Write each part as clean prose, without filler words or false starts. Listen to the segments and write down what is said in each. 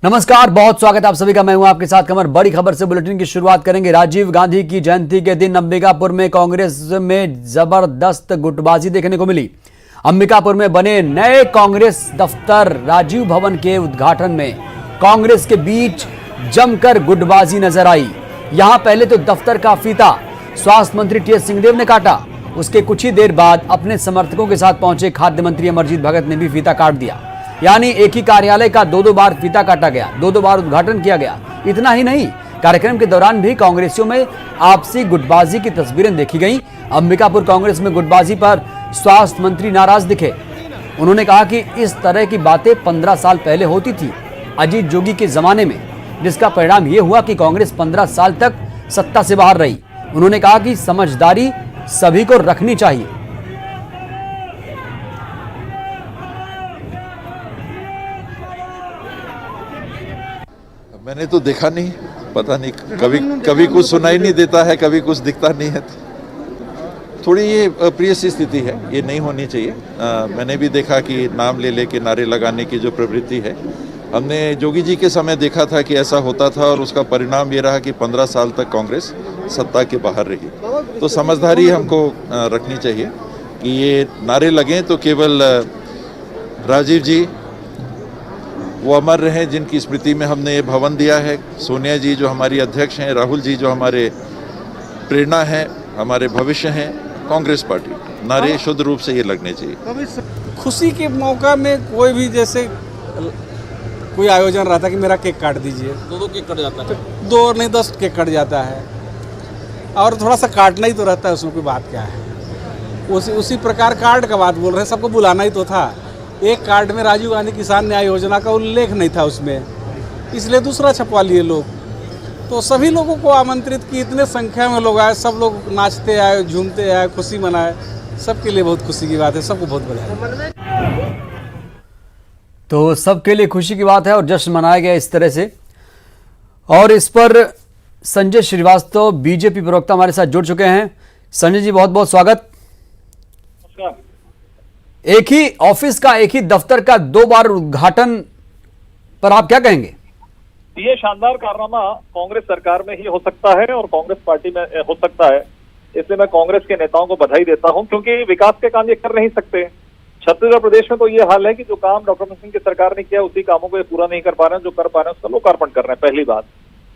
नमस्कार, बहुत स्वागत है आप सभी का। मैं हूं आपके साथ कमर। बड़ी खबर से बुलेटिन की शुरुआत करेंगे। राजीव गांधी की जयंती के दिन अंबिकापुर में कांग्रेस में जबरदस्त गुटबाजी देखने को मिली। अंबिकापुर में बने नए कांग्रेस दफ्तर राजीव भवन के उद्घाटन में कांग्रेस के बीच जमकर गुटबाजी नजर आई। यहां पहले तो दफ्तर का फीता स्वास्थ्य मंत्री टीएस सिंहदेव ने काटा। उसके कुछ ही देर बाद अपने समर्थकों के साथ पहुंचे खाद्य मंत्री अमरजीत भगत ने भी फीता काट दिया। यानी एक ही कार्यालय का दो बार फीता काटा गया, दो बार उद्घाटन किया गया। इतना ही नहीं, कार्यक्रम के दौरान भी कांग्रेसियों में आपसी गुटबाजी की तस्वीरें देखी गईं। अंबिकापुर कांग्रेस में गुटबाजी पर स्वास्थ्य मंत्री नाराज दिखे। उन्होंने कहा कि इस तरह की बातें 15 साल पहले होती थी, अजीत जोगी के जमाने में, जिसका परिणाम यह हुआ कि कांग्रेस 15 साल तक सत्ता से बाहर रही। उन्होंने कहा कि समझदारी सभी को रखनी चाहिए। मैंने तो देखा नहीं, पता नहीं, कभी कुछ सुनाई नहीं देता है, कभी कुछ दिखता नहीं है। थोड़ी ये अप्रिय सी स्थिति है, ये नहीं होनी चाहिए। मैंने भी देखा कि नाम ले लेके नारे लगाने की जो प्रवृत्ति है, हमने जोगी जी के समय देखा था कि ऐसा होता था और उसका परिणाम ये रहा कि 15 साल तक कांग्रेस सत्ता के बाहर रही। तो समझदारी हमको रखनी चाहिए कि ये नारे लगें तो केवल राजीव जी वो अमर रहे जिनकी स्मृति में हमने ये भवन दिया है, सोनिया जी जो हमारी अध्यक्ष हैं, राहुल जी जो हमारे प्रेरणा हैं, हमारे भविष्य हैं, कांग्रेस पार्टी। नारे शुद्ध रूप से ये लगने चाहिए। खुशी के मौका में कोई भी, जैसे कोई आयोजन रहता है कि मेरा केक काट दीजिए, दो केक कट जाता है, 2 नहीं 10 केक कट जाता है, और थोड़ा सा काटना ही तो रहता है, उसमें कोई बात क्या है। उसी प्रकार कार्ड का बात बोल रहे हैं, सबको बुलाना ही तो था। एक कार्ड में राजीव गांधी किसान न्याय योजना का उल्लेख नहीं था उसमें, इसलिए दूसरा छपवा लिए लोग। तो सभी लोगों को आमंत्रित की, इतने संख्या में लोग आए, सब लोग नाचते आए, झूमते आए, खुशी मनाए। सबके लिए बहुत खुशी की बात है, सबको बहुत बधाई। तो सबके लिए खुशी की बात है और जश्न मनाया गया इस तरह से। और इस पर संजय श्रीवास्तव बीजेपी प्रवक्ता हमारे साथ जुड़ चुके हैं। संजय जी, बहुत बहुत स्वागत। एक ही ऑफिस का, एक ही दफ्तर का 2 बार उद्घाटन पर आप क्या कहेंगे? ये शानदार कारनामा कांग्रेस सरकार में ही हो सकता है और कांग्रेस पार्टी में हो सकता है। इसलिए मैं कांग्रेस के नेताओं को बधाई देता हूं, क्योंकि विकास के काम ये कर नहीं सकते। छत्तीसगढ़ प्रदेश में तो ये हाल है कि जो काम डॉक्टर मनमोहन सिंह की सरकार ने किया, उसी कामों को ये पूरा नहीं कर पा रहे हैं। जो कर पा रहे हैं उसका लोकार्पण कर रहे हैं, पहली बात।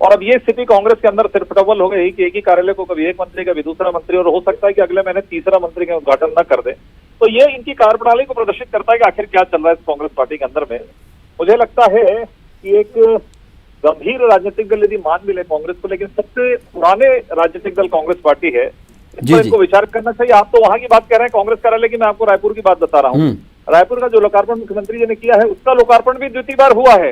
और अब ये स्थिति कांग्रेस के अंदर सिर्फ डबल हो गई कि एक ही कार्यालय को कभी एक मंत्री, कभी दूसरा मंत्री, और हो सकता है कि अगले महीने तीसरा मंत्री का उद्घाटन न कर दे। तो ये इनकी कार्यप्रणाली को प्रदर्शित करता है कि आखिर क्या चल रहा है इस कांग्रेस पार्टी के अंदर में। मुझे लगता है कि एक गंभीर राजनीतिक दल यदि मान भी ले कांग्रेस को, लेकिन सबसे पुराने राजनीतिक दल कांग्रेस पार्टी है, इनको विचार करना चाहिए। आप तो वहां की बात कह रहे हैं कांग्रेस कार्यालय की, मैं आपको रायपुर की बात बता रहा हूँ। रायपुर का जो लोकार्पण मुख्यमंत्री जी ने किया है, उसका लोकार्पण भी द्वितीय बार हुआ है।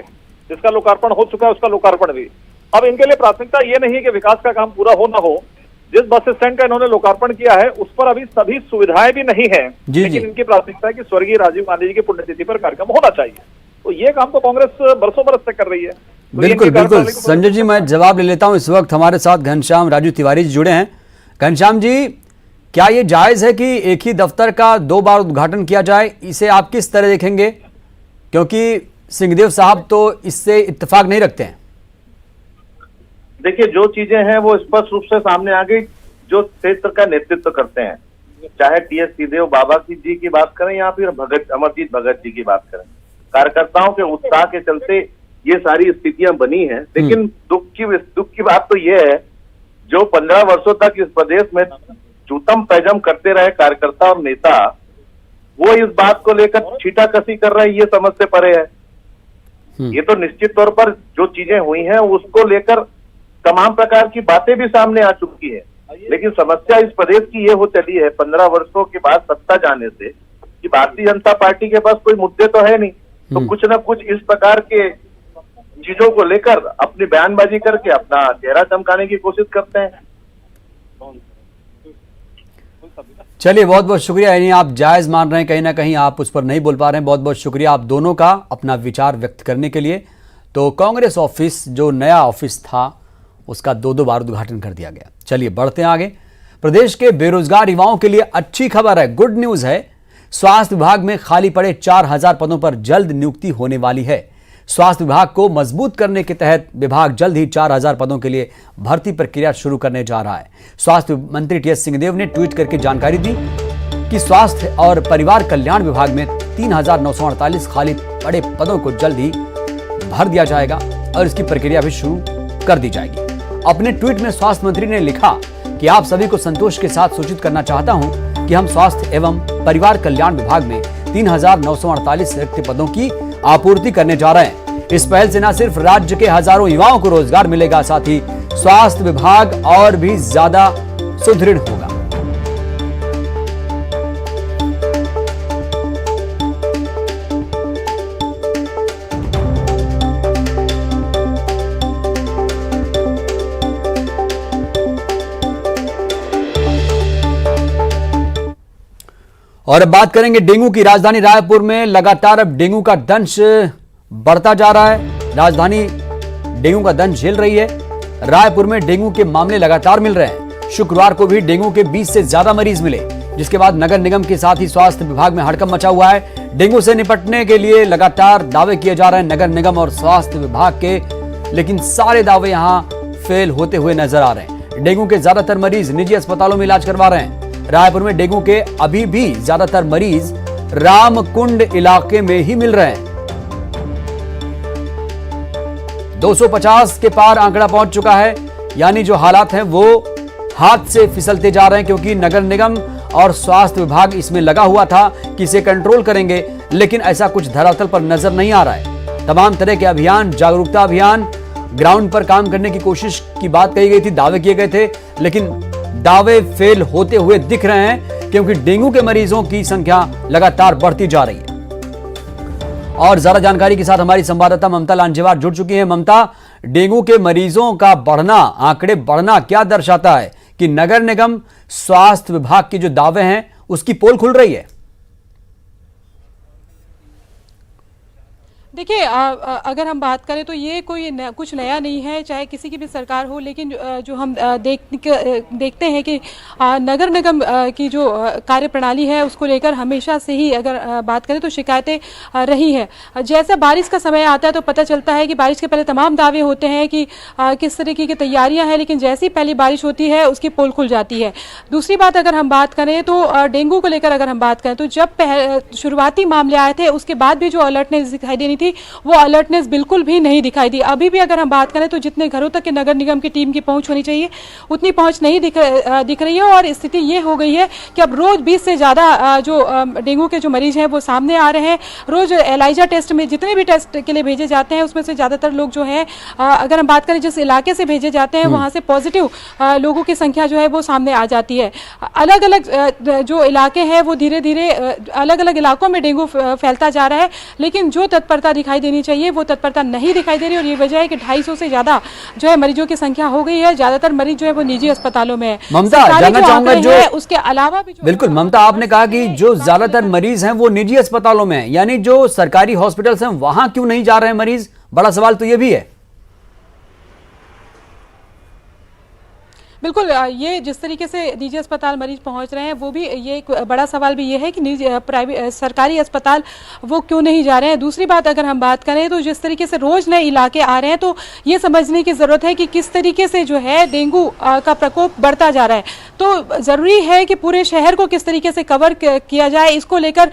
जिसका लोकार्पण हो चुका है उसका लोकार्पण भी। अब इनके लिए प्राथमिकता ये नहीं है कि विकास का काम पूरा हो ना हो। जिस बस स्टैंड का इन्होंने लोकार्पण किया है उस पर अभी सभी सुविधाएं भी नहीं है, लेकिन इनकी प्राथमिकता है कि स्वर्गीय राजीव गांधी जी की पुण्यतिथि पर कार्यक्रम होना चाहिए। तो ये काम तो कांग्रेस बरसों बरस से कर रही है। तो बिल्कुल बिल्कुल संजय जी, मैं जवाब ले लेता हूं। इस वक्त हमारे साथ घनश्याम राजू तिवारी जी जुड़े हैं। घनश्याम जी, क्या ये जायज है कि एक ही दफ्तर का 2 बार उद्घाटन किया जाए? इसे आप किस तरह देखेंगे, क्योंकि सिंहदेव साहब तो इससे इत्तेफाक नहीं रखते हैं? देखिए, जो चीजें हैं वो स्पष्ट रूप से सामने आ गई। जो क्षेत्र का नेतृत्व करते हैं, चाहे टीएस सिंहदेव बाबा जी की बात करें या फिर अमरजीत भगत जी की बात करें, कार्यकर्ताओं के उत्साह के चलते ये सारी स्थितियां बनी हैं। लेकिन दुख की बात तो ये है, जो 15 वर्षों तक इस प्रदेश में चूतम पैजम करते रहे कार्यकर्ता और नेता, वो इस बात को लेकर छीटाकशी कर रहे हैं, ये समझ से परे है। ये तो निश्चित तौर पर जो चीजें हुई हैं उसको लेकर तमाम प्रकार की बातें भी सामने आ चुकी है। लेकिन समस्या इस प्रदेश की ये हो चली है 15 वर्षों के बाद सत्ता जाने से, कि भारतीय जनता पार्टी के पास कोई मुद्दे तो है नहीं, तो कुछ न कुछ इस प्रकार के चीजों को लेकर अपनी बयानबाजी करके अपना चेहरा चमकाने की कोशिश करते हैं। चलिए, बहुत बहुत शुक्रिया। यानी आप जायज मान रहे हैं, कहीं ना कहीं आप उस पर नहीं बोल पा रहे हैं। बहुत बहुत शुक्रिया आप दोनों का अपना विचार व्यक्त करने के लिए। तो कांग्रेस ऑफिस, जो नया ऑफिस था, उसका 2 बार उद्घाटन कर दिया गया। चलिए बढ़ते हैं आगे। प्रदेश के बेरोजगार युवाओं के लिए अच्छी खबर है, गुड न्यूज है। स्वास्थ्य विभाग में खाली पड़े 4000 पदों पर जल्द नियुक्ति होने वाली है। स्वास्थ्य विभाग को मजबूत करने के तहत विभाग जल्द ही 4000 पदों के लिए भर्ती प्रक्रिया शुरू करने जा रहा है। स्वास्थ्य मंत्री टीएस सिंहदेव ने ट्वीट करके जानकारी दी कि स्वास्थ्य और परिवार कल्याण विभाग में 3948 खाली पड़े पदों को जल्द ही भर दिया जाएगा और इसकी प्रक्रिया भी शुरू कर दी जाएगी। अपने ट्वीट में स्वास्थ्य मंत्री ने लिखा कि आप सभी को संतोष के साथ सूचित करना चाहता हूं कि हम स्वास्थ्य एवं परिवार कल्याण विभाग में 3948 रिक्त पदों की आपूर्ति करने जा रहे हैं। इस पहल से न सिर्फ राज्य के हजारों युवाओं को रोजगार मिलेगा, साथ ही स्वास्थ्य विभाग और भी ज्यादा सुदृढ़ होगा। और अब बात करेंगे डेंगू की। राजधानी रायपुर में लगातार अब डेंगू का दंश बढ़ता जा रहा है। राजधानी डेंगू का दंश झेल रही है। रायपुर में डेंगू के मामले लगातार मिल रहे हैं। शुक्रवार को भी डेंगू के 20 से ज्यादा मरीज मिले, जिसके बाद नगर निगम के साथ ही स्वास्थ्य विभाग में हड़कंप मचा हुआ है। डेंगू से निपटने के लिए लगातार दावे किए जा रहे हैं नगर निगम और स्वास्थ्य विभाग के, लेकिन सारे दावे यहां फेल होते हुए नजर आ रहे हैं। डेंगू के ज्यादातर मरीज निजी अस्पतालों में इलाज करवा रहे हैं। रायपुर में डेंगू के अभी भी ज्यादातर मरीज रामकुंड इलाके में ही मिल रहे हैं। 250 के पार आंकड़ा पहुंच चुका है, यानी जो हालात हैं वो हाथ से फिसलते जा रहे हैं, क्योंकि नगर निगम और स्वास्थ्य विभाग इसमें लगा हुआ था कि इसे कंट्रोल करेंगे, लेकिन ऐसा कुछ धरातल पर नजर नहीं आ रहा है। तमाम तरह के अभियान, जागरूकता अभियान, ग्राउंड पर काम करने की कोशिश की बात कही गई थी, दावे किए गए थे, लेकिन दावे फेल होते हुए दिख रहे हैं, क्योंकि डेंगू के मरीजों की संख्या लगातार बढ़ती जा रही है। और ज्यादा जानकारी के साथ हमारी संवाददाता ममता लांजेवार जुड़ चुकी हैं। ममता, डेंगू के मरीजों का बढ़ना, आंकड़े बढ़ना क्या दर्शाता है कि नगर निगम, स्वास्थ्य विभाग के जो दावे हैं उसकी पोल खुल रही है? देखिए, अगर हम बात करें तो ये कोई कुछ नया नहीं है, चाहे किसी की भी सरकार हो, लेकिन जो हम देखते हैं कि नगर निगम की जो कार्यप्रणाली है उसको लेकर हमेशा से ही अगर बात करें तो शिकायतें रही है। जैसे बारिश का समय आता है तो पता चलता है कि बारिश के पहले तमाम दावे होते हैं कि किस तरीके की तैयारियां हैं, लेकिन जैसी पहली बारिश होती है उसकी पोल खुल जाती है। दूसरी बात अगर हम बात करें तो डेंगू को लेकर अगर हम बात करें तो जब शुरुआती मामले आए थे उसके बाद भी जो अलर्टनेस दिखाई देनी थी वो अलर्टनेस बिल्कुल भी नहीं दिखाई दी। अभी भी अगर हम बात करें तो जितने घरों तक के नगर निगम की टीम की पहुंच होनी चाहिए उतनी पहुंच नहीं दिख रही है। और स्थिति ये हो गई है कि अब रोज 20 से ज्यादा जो डेंगू के जो मरीज हैं वो सामने आ रहे हैं। रोज एलाइजा टेस्ट में जितने भी टेस्ट के लिए भेजे जाते हैं उसमें से ज्यादातर लोग जो है, अगर हम बात करें जिस इलाके से भेजे जाते हैं वहां से पॉजिटिव लोगों की संख्या जो है वो सामने आ जाती है। अलग अलग जो इलाके हैं वो धीरे धीरे अलग अलग इलाकों में डेंगू फैलता जा रहा है, लेकिन जो तत्परता दिखाई देनी चाहिए वो तत्परता नहीं दिखाई दे रही। और ये वजह है कि 250 से ज्यादा जो है मरीजों की संख्या हो गई है। ज्यादातर मरीज जो है वो निजी अस्पतालों में है। ममता, जानना चाहूंगा जो उसके अलावा भी बिल्कुल ममता, आपने कहा कि जो ज्यादातर मरीज हैं वो निजी अस्पतालों में है, यानी जो सरकारी हॉस्पिटल्स हैं वहां क्यों नहीं जा रहे हैं मरीज? बड़ा सवाल तो ये भी है। बिल्कुल, ये जिस तरीके से निजी अस्पताल मरीज पहुंच रहे हैं वो भी ये एक बड़ा सवाल भी ये है कि निजी प्राइवेट सरकारी अस्पताल वो क्यों नहीं जा रहे हैं। दूसरी बात अगर हम बात करें तो जिस तरीके से रोज नए इलाके आ रहे हैं तो ये समझने की ज़रूरत है कि किस तरीके से जो है डेंगू का प्रकोप बढ़ता जा रहा है। तो ज़रूरी है कि पूरे शहर को किस तरीके से कवर किया जाए, इसको लेकर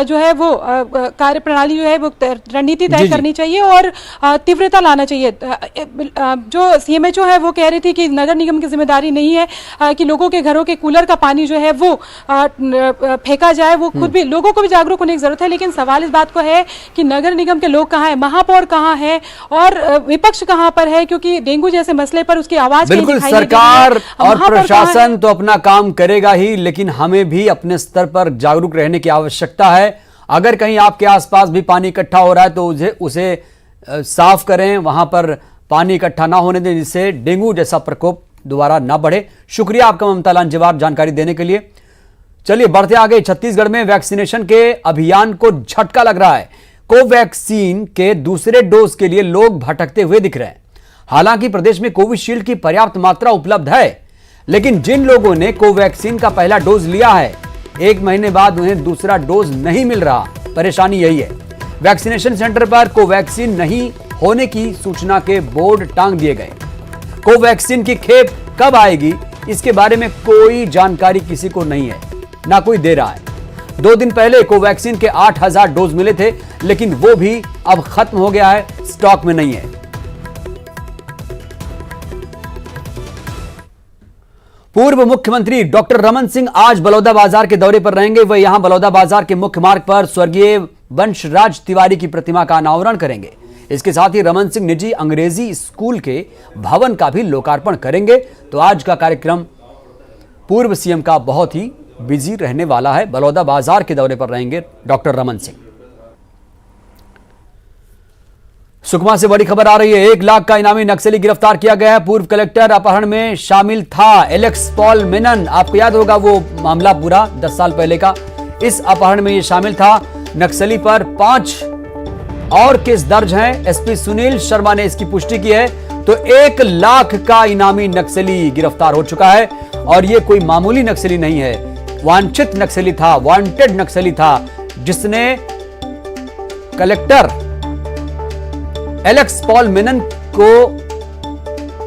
जो है वो कार्यप्रणाली जो है वो रणनीति तय करनी चाहिए और तीव्रता लाना चाहिए। जो CMHO है वो कह रही थी कि नगर निगम की जिम्मेदारी नहीं है कि लोगों के घरों के कूलर का पानी जो है वो फेंका जाए। वो खुद भी, लोगों को भी जागरूक होने की जरूरत है, लेकिन सवाल इस बात को है कि नगर निगम के लोग कहाँ हैं, महापौर कहाँ है और विपक्ष कहाँ पर है, क्योंकि डेंगू जैसे मसले पर उसकी आवाज बिल्कुल सरकार और प्रशासन तो अपना काम करेगा ही, लेकिन हमें भी अपने स्तर पर जागरूक रहने की आवश्यकता है। अगर कहीं आपके आसपास भी पानी इकट्ठा हो रहा है तो उसे साफ करें, वहां पर पानी इकट्ठा ना होने दें, जिससे डेंगू जैसा प्रकोप दोबारा ना बढ़े। शुक्रिया आपका ममता लांजेवार जानकारी देने के लिए। चलिए बढ़ते आगे। छत्तीसगढ़ में वैक्सीनेशन के अभियान को झटका लग रहा है। कोवैक्सीन के दूसरे डोज के लिए लोग भटकते हुए दिख रहे हैं। हालांकि प्रदेश में कोविशील्ड की पर्याप्त मात्रा उपलब्ध है, लेकिन जिन लोगों ने कोवैक्सीन का पहला डोज लिया है 1 महीने बाद उन्हें दूसरा डोज नहीं मिल रहा। परेशानी यही है। वैक्सीनेशन सेंटर पर कोवैक्सीन नहीं होने की सूचना के बोर्ड टांग दिए गए। कोवैक्सीन की खेप कब आएगी इसके बारे में कोई जानकारी किसी को नहीं है, ना कोई दे रहा है। 2 दिन पहले कोवैक्सीन के 8000 डोज मिले थे, लेकिन वो भी अब खत्म हो गया है, स्टॉक में नहीं है। पूर्व मुख्यमंत्री डॉक्टर रमन सिंह आज बलौदाबाजार के दौरे पर रहेंगे। वह यहां बलौदाबाजार के मुख्य मार्ग पर स्वर्गीय वंशराज तिवारी की प्रतिमा का अनावरण करेंगे। इसके साथ ही रमन सिंह निजी अंग्रेजी स्कूल के भवन का भी लोकार्पण करेंगे। तो आज का कार्यक्रम पूर्व सीएम का बहुत ही बिजी रहने वाला है। बलौदाबाजार के दौरे पर रहेंगे डॉक्टर रमन सिंह। सुकमा से बड़ी खबर आ रही है। 1 लाख का इनामी नक्सली गिरफ्तार किया गया है। पूर्व कलेक्टर अपहरण में शामिल था एलेक्स पॉल मेनन। आपको याद होगा वो मामला पूरा 10 साल पहले का। इस अपहरण में ये शामिल था। नक्सली पर 5 और केस दर्ज हैं। एसपी सुनील शर्मा ने इसकी पुष्टि की है। तो 1 लाख का इनामी नक्सली गिरफ्तार हो चुका है और ये कोई मामूली नक्सली नहीं है, वांछित नक्सली था, वांटेड नक्सली था, जिसने कलेक्टर एलेक्स पॉल मेनन को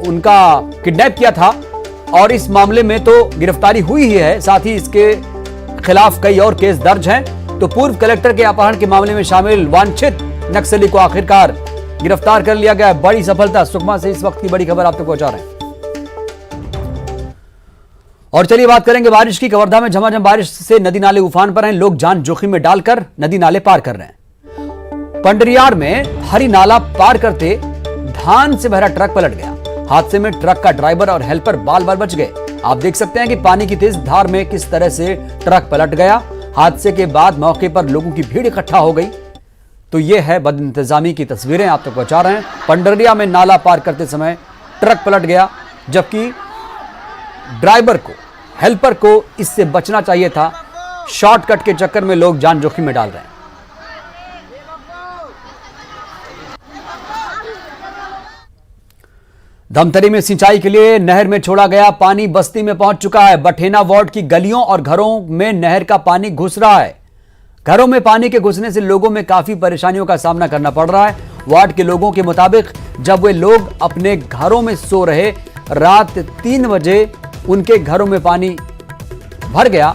उनका किडनैप किया था और इस मामले में तो गिरफ्तारी हुई ही है, साथ ही इसके खिलाफ कई और केस दर्ज हैं। तो पूर्व कलेक्टर के अपहरण के मामले में शामिल वांछित नक्सली को आखिरकार गिरफ्तार कर लिया गया। बड़ी सफलता। सुकमा से इस वक्त की बड़ी खबर आप तक पहुंचा रहे हैं। और चलिए बात करेंगे बारिश की। कवर्धा में झमाझम बारिश से नदी नाले उफान पर हैं। लोग जान जोखिम में डालकर नदी नाले पार कर रहे हैं। पंडरियार में हरी नाला पार करते धान से भरा ट्रक पलट गया। हादसे में ट्रक का ड्राइवर और हेल्पर बाल बाल बच गए। आप देख सकते हैं कि पानी की तेज धार में किस तरह से ट्रक पलट गया। हादसे के बाद मौके पर लोगों की भीड़ इकट्ठा हो गई। तो यह है बदइंतजामी की तस्वीरें आप तक पहुंचा रहे हैं। पंडरिया में नाला पार करते समय ट्रक पलट गया, जबकि ड्राइवर को, हेल्पर को इससे बचना चाहिए था। शॉर्टकट के चक्कर में लोग जान जोखिम में डाल रहे हैं। धमतरी में सिंचाई के लिए नहर में छोड़ा गया पानी बस्ती में पहुंच चुका है। बठेना वार्ड की गलियों और घरों में नहर का पानी घुस रहा है। घरों में पानी के घुसने से लोगों में काफी परेशानियों का सामना करना पड़ रहा है। वार्ड के लोगों के मुताबिक जब वे लोग अपने घरों में सो रहे, रात 3 बजे उनके घरों में पानी भर गया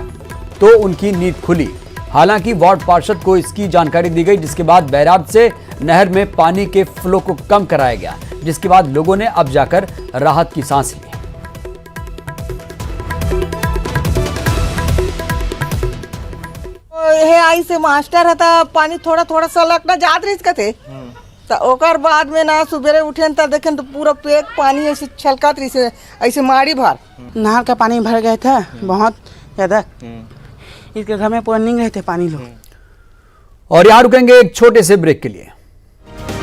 तो उनकी नींद खुली। हालांकि वार्ड पार्षद को इसकी जानकारी दी गई, जिसके बाद बैराज से नहर में पानी के फ्लो को कम कराया गया, जिसके बाद लोगों ने अब जाकर राहत की सांस ली। आई से मास्टर हता पानी थोड़ा थोड़ा सा लगना जात रही थे। तो ओकर बाद में ना सुबेरे उठे तो देखें तो पूरा पेट पानी ऐसे छलकत रही से, ऐसे मारी भर नहर का पानी भर गया था बहुत ज्यादा। इसके घर में पूरा नींग रहे थे पानी लोग। और यहाँ रुकेंगे एक छोटे से ब्रेक के लिए।